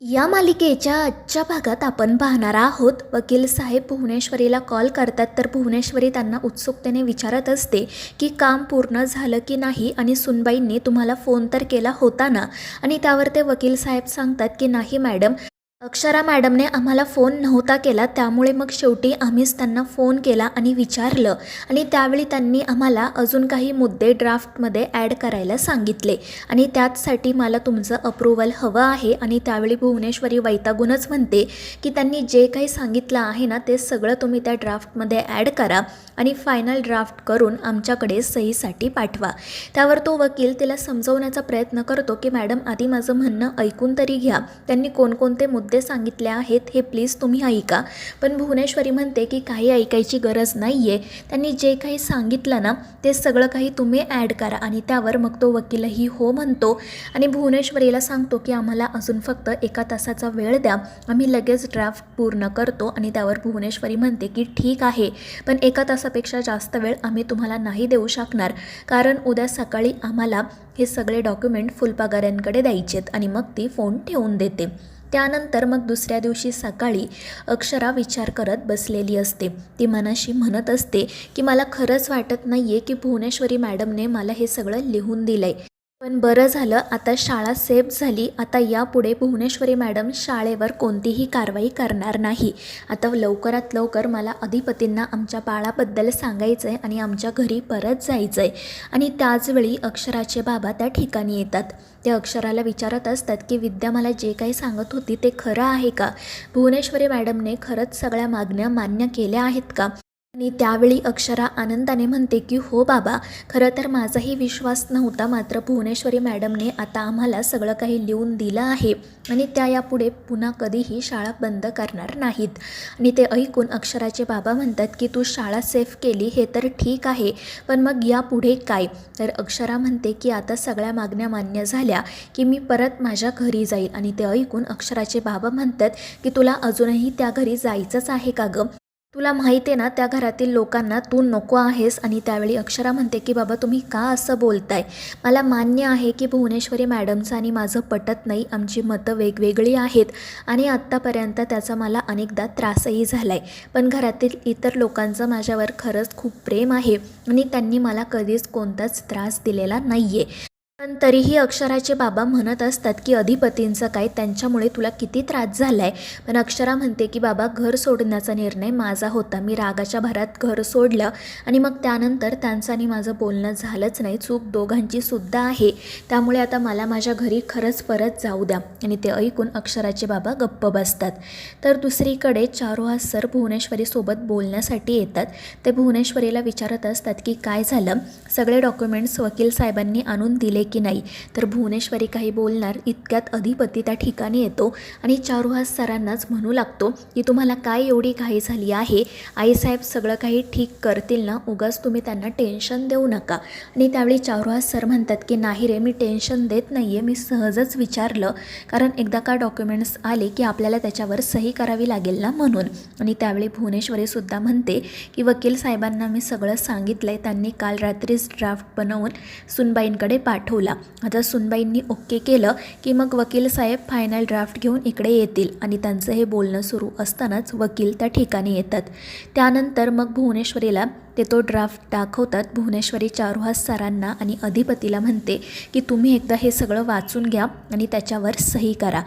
या मालिकेच्या आजच्या भागात आपण पाहणार आहोत. वकील साहेब भुवनेश्वरीला कॉल करतात तर भुवनेश्वरी त्यांना उत्सुकतेने विचारत असते की काम पूर्ण झालं की नाही आणि सुनबाईंनी तुम्हाला फोन तर केला होता ना. आणि त्यावर ते वकील साहेब सांगतात की नाही मॅडम, अक्षरा मॅडमने आम्हाला फोन नव्हता केला, त्यामुळे मग शेवटी आम्हीच त्यांना फोन केला आणि विचारलं. आणि त्यावेळी त्यांनी आम्हाला अजून काही मुद्दे ड्राफ्टमध्ये ॲड करायला सांगितले आणि त्याचसाठी मला तुमचं अप्रूव्हल हवं आहे. आणि त्यावेळी भुवनेश्वरी वैतागूनच म्हणते की त्यांनी जे काही सांगितलं आहे ना ते सगळं तुम्ही त्या ड्राफ्टमध्ये ॲड करा आणि फायनल ड्राफ्ट करून आमच्याकडे सहीसाठी पाठवा. त्यावर तो वकील तिला समजवण्याचा प्रयत्न करतो की मॅडम, आधी माझं म्हणणं ऐकून तरी घ्या, त्यांनी कोणकोणते मुद्दे सांगितले आहेत हे प्लीज तुम्ही ऐका. पण भुवनेश्वरी म्हणते की काही ऐकायची गरज नाही आहे, त्यांनी जे काही सांगितलं ना ते सगळं काही तुम्ही ॲड करा. आणि त्यावर मग तो वकीलही हो म्हणतो आणि भुवनेश्वरीला सांगतो की आम्हाला अजून फक्त 1 तासाचा वेळ द्या, आम्ही लगेच ड्राफ्ट पूर्ण करतो. आणि त्यावर भुवनेश्वरी म्हणते की ठीक आहे, पण 1 तासापेक्षा जास्त वेळ आम्ही तुम्हाला नाही देऊ शकणार, कारण उद्या सकाळी आम्हाला हे सगळे डॉक्युमेंट फुलपगारांकडे द्यायचेत. आणि मग ती फोन ठेवून देते. त्यानंतर मग दुसऱ्या दिवशी सकाळी अक्षरा विचार करत बसलेली असते. ती मनाशी म्हणत असते की मला खरंच वाटत नाही आहे की भुवनेश्वरी मॅडमने मला हे सगळं लिहून दिलं आहे, पण बरं झालं आता शाळा सेफ झाली. आता यापुढे भुवनेश्वरी मॅडम शाळेवर कोणतीही कारवाई करणार नाही. आता लवकरात लवकर मला अधिपतींना आमच्या बाळाबद्दल सांगायचं आहे आणि आमच्या घरी परत जायचं आहे. आणि त्याचवेळी अक्षराचे बाबा त्या ठिकाणी येतात. ते अक्षराला विचारत असतात की विद्या मला जे काही सांगत होती ते खरं आहे का, भुवनेश्वरी मॅडमने खरंच सगळ्या मागण्या मान्य केल्या आहेत का. आणि त्यावेळी अक्षरा आनंदाने म्हणते की हो बाबा, खरं तर माझाही विश्वास नव्हता, मात्र भुवनेश्वरी मॅडमने आता आम्हाला सगळं काही लिहून दिलं आहे आणि त्या यापुढे पुन्हा कधीही शाळा बंद करणार नाहीत. आणि ते ऐकून अक्षराचे बाबा म्हणतात की तू शाळा सेफ केली हे तर ठीक आहे, पण मग यापुढे काय. तर अक्षरा म्हणते की आता सगळ्या मागण्या मान्य झाल्या की मी परत माझ्या घरी जाईल. आणि ते ऐकून अक्षराचे बाबा म्हणतात की तुला अजूनही त्या घरी जायचंच आहे का गं, तुला माहिती आहे ना त्या घरातील लोकांना तू नको आहेस. आणि त्यावेळी अक्षरा म्हणते की बाबा तुम्ही का असं बोलताय, मला मान्य आहे की भुवनेश्वरी मॅडमचं आणि माझं पटत नाही, आमची मतं वेगवेगळी आहेत आणि आत्तापर्यंत त्याचा मला अनेकदा त्रासही झाला आहे, पण घरातील इतर लोकांचं माझ्यावर खरंच खूप प्रेम आहे आणि त्यांनी मला कधीच कोणताच त्रास दिलेला नाही आहे. पण तरीही अक्षराचे बाबा म्हणत असतात की अधिपतींचं काय, त्यांच्यामुळे तुला किती त्रास झाला आहे. पण अक्षरा म्हणते की बाबा घर सोडण्याचा निर्णय माझा होता, मी रागाच्या भरात घर सोडलं आणि मग त्यानंतर त्यांचं आणि माझं बोलणं झालंच नाही, चूक दोघांची सुद्धा आहे, त्यामुळे आता मला माझ्या घरी खरंच परत जाऊ द्या. आणि ते ऐकून अक्षराचे बाबा गप्प बसतात. तर दुसरीकडे चारुहास सर भुवनेश्वरीसोबत बोलण्यासाठी येतात. ते भुवनेश्वरीला विचारत असतात की काय झालं, सगळे डॉक्युमेंट्स वकील साहेबांनी आणून दिले की नाही. तर भुवनेश्वरी काही बोलणार इतक्यात अधिपती त्या ठिकाणी येतो आणि चारुहास सरांनाच म्हणू लागतो की तुम्हाला काय एवढी घाई झाली आहे, आईसाहेब सगळं काही ठीक करतील ना, उगाच तुम्ही त्यांना टेन्शन देऊ नका. आणि त्यावेळी चारुहास सर म्हणतात की नाही रे, मी टेन्शन देत नाही आहे, मी सहजच विचारलं, कारण एकदा का डॉक्युमेंट्स आले की आपल्याला त्याच्यावर सही करावी लागेल ना म्हणून. आणि त्यावेळी भुवनेश्वरीसुद्धा म्हणते की वकील साहेबांना मी सगळं सांगितलं आहे, त्यांनी काल रात्रीच ड्राफ्ट बनवून सुनबाईंकडे पाठवला. आता सुनबाईंनी ओके केलं की मग वकील साहेब फायनल ड्राफ्ट घेऊन इकडे येतील. आणि त्यांचं हे बोलणं सुरू असतानाच वकील त्या ठिकाणी येतात. त्यानंतर मग भुवनेश्वरीला ते तो ड्राफ्ट दाखवतात. भुवनेश्वरी चारुहास सरांना आणि अधिपतीला म्हणते की तुम्ही एकदा हे सगळं वाचून घ्या आणि त्याच्यावर सही करा.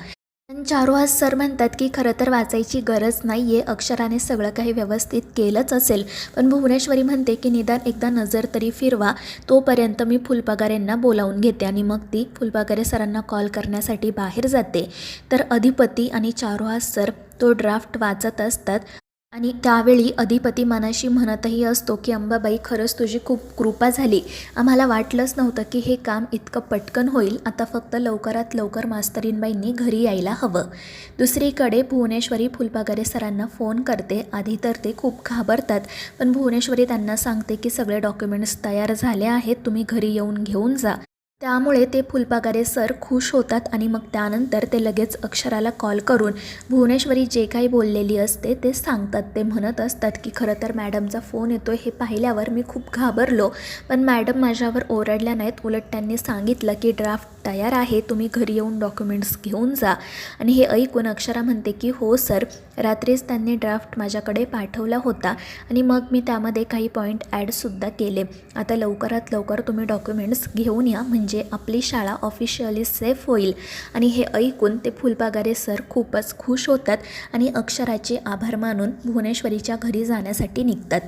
पण चारुहास सर म्हणतात की खरं तर वाचायची गरज नाही आहे, अक्षराने सगळं काही व्यवस्थित केलंच असेल. पण भुवनेश्वरी म्हणते की निदान एकदा नजर तरी फिरवा, तोपर्यंत मी फुलपगारेंना बोलावून घेते. आणि मग ती फुलपगारे सरांना कॉल करण्यासाठी बाहेर जाते. तर अधिपती आणि चारुहास सर तो ड्राफ्ट वाचत असतात आणि त्यावेळी अधिपती मनाशी म्हणतही असतो की अंबाबाई, खरंच तुझी खूप कृपा झाली, आम्हाला वाटलंच नव्हतं की हे काम इतकं पटकन होईल, आता फक्त लवकरात लवकर मास्तरीनबाईंनी घरी यायला हवं. दुसरीकडे भुवनेश्वरी फुलपगारे सरांना फोन करते. आधी तर ते खूप घाबरतात, पण भुवनेश्वरी त्यांना सांगते की सगळे डॉक्युमेंट्स तयार झाले आहेत, तुम्ही घरी येऊन घेऊन जा. त्यामुळे ते फुलपगारे सर खुश होतात आणि मग त्यानंतर ते लगेच अक्षराला कॉल करून भुवनेश्वरी जे काही बोललेली असते ते सांगतात. ते म्हणत असतात की खरं तर मॅडमचा फोन येतो हे पाहिल्यावर मी खूप घाबरलो, पण मॅडम माझ्यावर ओरडल्या नाहीत, उलट त्यांनी सांगितलं की ड्राफ्ट तयार आहे, तुम्ही घरी येऊन डॉक्युमेंट्स घेऊन जा. आणि हे ऐकून अक्षरा म्हणते की हो सर, रात्रीच त्यांनी ड्राफ्ट माझ्याकडे पाठवला होता आणि मग मी त्यामध्ये काही पॉईंट ॲडसुद्धा केले. आता लवकरात लवकर तुम्ही डॉक्युमेंट्स घेऊन या, म्हणजे आपली शाळा ऑफिशियली सेफ होईल. आणि हे ऐकून ते फुलपागारे सर खूपच खुश होतात आणि अक्षराचे आभार मानून भुवनेश्वरीच्या घरी जाण्यासाठी निघतात.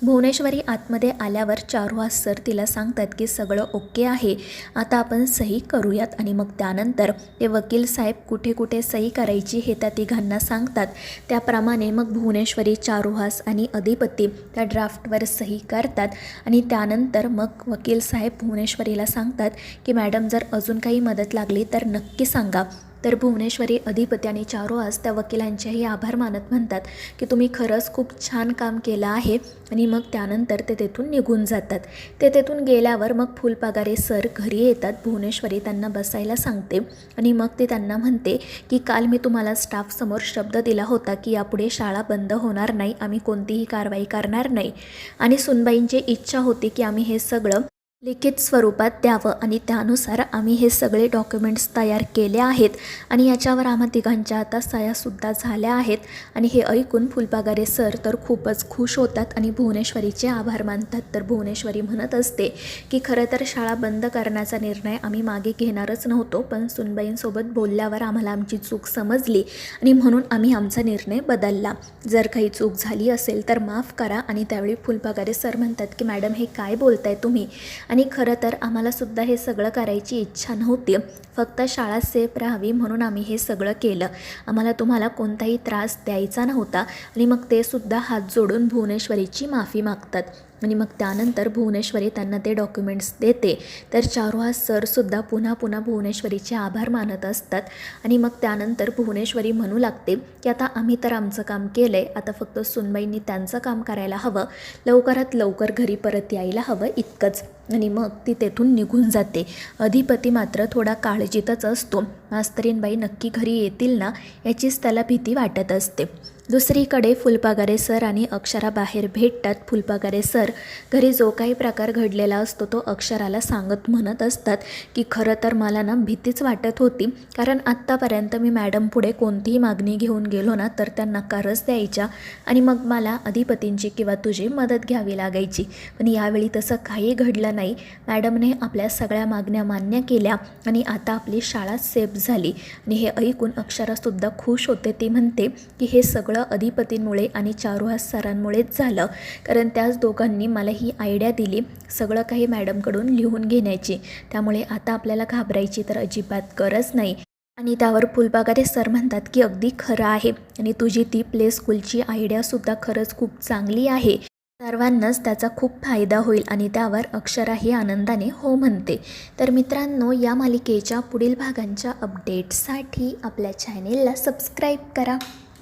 भुवनेश्वरी आतमध्ये आल्यावर चारुहास सर तिला सांगतात की सगळं ओके आहे, आता आपण सही करूयात. आणि मग त्यानंतर ते वकील साहेब कुठे कुठे सही करायची हे त्या तिघांना सांगतात. त्याप्रमाणे मग भुवनेश्वरी, चारुहास आणि अधिपती त्या ड्राफ्टवर सही करतात. आणि त्यानंतर मग वकील साहेब भुवनेश्वरीला सांगतात की मॅडम, जर अजून काही मदत लागली तर नक्की सांगा. तर भुवनेश्वरी, अधिपती आणि चारुहास त्या वकिलांचेही आभार मानत म्हणतात की तुम्ही खरंच खूप छान काम केलं आहे. आणि मग त्यानंतर ते तेथून निघून जातात. ते तेथून गेल्यावर मग फुलपागारे सर घरी येतात. भुवनेश्वरी त्यांना बसायला सांगते आणि मग ते त्यांना म्हणते की काल मी तुम्हाला स्टाफसमोर शब्द दिला होता की यापुढे शाळा बंद होणार नाही, आम्ही कोणतीही कारवाई करणार नाही. आणि सुनबाईंची इच्छा होती की आम्ही हे सगळं लिखित स्वरूपात द्यावं आणि त्यानुसार आम्ही हे सगळे डॉक्युमेंट्स तयार केले आहेत आणि याच्यावर आम्हा तिघांच्या आता सह्यासुद्धा झाल्या आहेत. आणि हे ऐकून फुलपागारे सर तर खूपच खुश होतात आणि भुवनेश्वरीचे आभार मानतात. तर भुवनेश्वरी म्हणत असते की खरं तर शाळा बंद करण्याचा निर्णय आम्ही मागे घेणारच नव्हतो, पण सुनबाईंसोबत बोलल्यावर आम्हाला आमची चूक समजली आणि म्हणून आम्ही आमचा निर्णय बदलला. जर काही चूक झाली असेल तर माफ करा. आणि त्यावेळी फुलपागारे सर म्हणतात की मॅडम, हे काय बोलताय तुम्ही? आणि खरं तर आम्हालासुद्धा हे सगळं करायची इच्छा नव्हती, फक्त शाळा सेफ राहावी म्हणून आम्ही हे सगळं केलं. आम्हाला तुम्हाला कोणताही त्रास द्यायचा नव्हता. आणि मग ते सुद्धा हात जोडून भुवनेश्वरीची माफी मागतात. आणि मग त्यानंतर भुवनेश्वरी त्यांना ते डॉक्युमेंट्स देते. तर चारुहास सरसुद्धा पुन्हा पुन्हा भुवनेश्वरीचे आभार मानत असतात. आणि मग त्यानंतर भुवनेश्वरी म्हणू लागते की आता आम्ही तर आमचं काम केलं आहे, आता फक्त सुनबाईंनी त्यांचं काम करायला हवं, लवकरात लवकर घरी परत यायला हवं, इतकंच. आणि मग ती तेथून निघून जाते. अधिपती मात्र थोडा काळजीतच असतो. मास्तरीणबाई नक्की घरी येतील ना, याचीच त्याला भीती वाटत असते. दुसरीकडे फुलपागारे सर आणि अक्षरा बाहेर भेटतात. फुलपागारे सर घरी जो काही प्रकार घडलेला असतो तो अक्षराला सांगत म्हणत असतात की खरं तर मला ना भीतीच वाटत होती, कारण आत्तापर्यंत मी मॅडम पुढे कोणतीही मागणी घेऊन गेलो ना तर त्या नकारच द्यायच्या आणि मग मला अधिपतींची किंवा तुझी मदत घ्यावी लागायची. पण यावेळी तसं काही घडलं नाही. मॅडमने आपल्या सगळ्या मागण्या मान्य केल्या आणि आता आपली शाळा सेफ झाली. आणि हे ऐकून अक्षरासुद्धा खुश होते. ती म्हणते की हे सगळं अधिपतींमुळे आणि चारुहास सरांमुळेच झालं, कारण त्याच दोघांनी मला ही आयडिया दिली सगळं काही मॅडमकडून लिहून घेण्याची. त्यामुळे आता आपल्याला घाबरायची तर अजिबात गरज नाही. आणि त्यावर फुलपागारे सर म्हणतात की अगदी खरं आहे आणि तुझी ती प्ले स्कूलची आयडियासुद्धा खरंच खूप चांगली आहे, सर्वांनाच त्याचा खूप फायदा होईल. आणि त्यावर अक्षराही आनंदाने हो म्हणते. तर मित्रांनो, या मालिकेच्या पुढील भागांच्या अपडेट्ससाठी आपल्या चॅनेलला सबस्क्राईब करा.